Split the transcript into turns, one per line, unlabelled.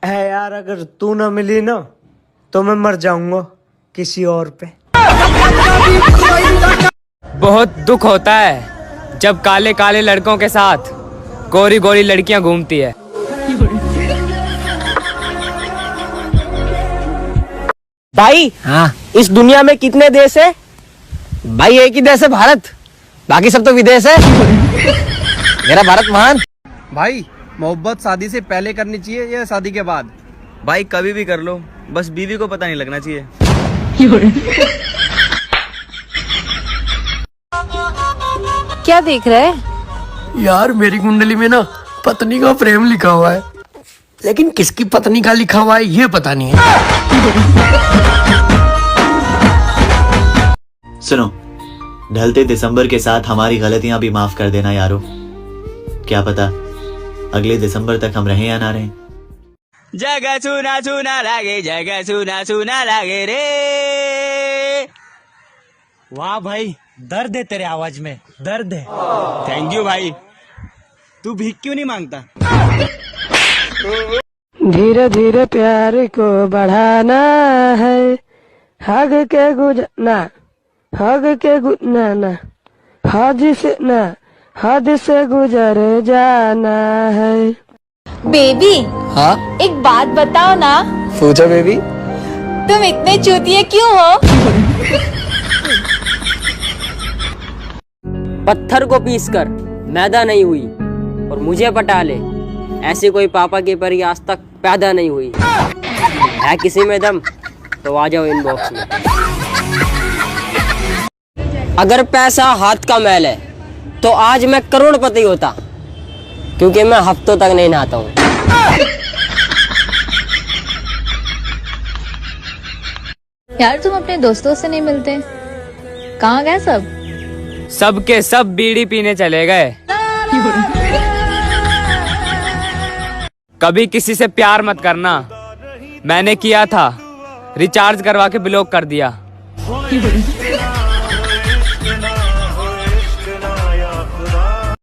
है यार, अगर तू ना मिली ना तो मैं मर जाऊंगा किसी और पे।
बहुत दुख होता है जब काले काले लड़कों के साथ गोरी गोरी लड़कियां घूमती है।
भाई हाँ, इस दुनिया में कितने देश है? भाई एक ही देश है, भारत। बाकी सब तो विदेश है। मेरा भारत महान।
भाई मोहब्बत शादी से पहले करनी चाहिए या शादी के बाद?
भाई कभी भी कर लो, बस बीवी को पता नहीं लगना चाहिए।
क्या देख रहे है?
यार मेरी कुंडली में ना पत्नी का प्रेम लिखा हुआ है, लेकिन किसकी पत्नी का लिखा हुआ है ये पता नहीं है।
सुनो, ढलते दिसंबर के साथ हमारी गलतियां भी माफ कर देना यारो। क्या पता अगले दिसंबर तक हम रहे या ना रहे।
जगह सुना सुना लागे, जगह सुना सुना लागे रे।
वाह भाई, दर्द है तेरे आवाज में, दर्द है।
थैंक यू भाई। तू भीख क्यों नहीं मांगता?
धीरे धीरे प्यार को बढ़ाना है, हग के गुजरना, हग के गुजरना, हद से गुजर जाना है।
बेबी
हाँ
एक बात बताओ ना,
पूछो बेबी।
तुम इतने चूतिए क्यों हो?
पत्थर को पीसकर मैदा नहीं हुई और मुझे पटा ले, ऐसी कोई पापा की परी आज तक पैदा नहीं हुई। है किसी में दम तो आ जाओ इनबॉक्स में। अगर पैसा हाथ का मैल है तो आज मैं करोड़पति होता, क्योंकि मैं हफ्तों तक नहीं नहाता हूँ।
यार तुम अपने दोस्तों से नहीं मिलते, कहाँ गए सब?
सब के सब बीड़ी पीने चले गए। कभी किसी से प्यार मत करना, मैंने किया था, रिचार्ज करवा के ब्लॉक कर दिया।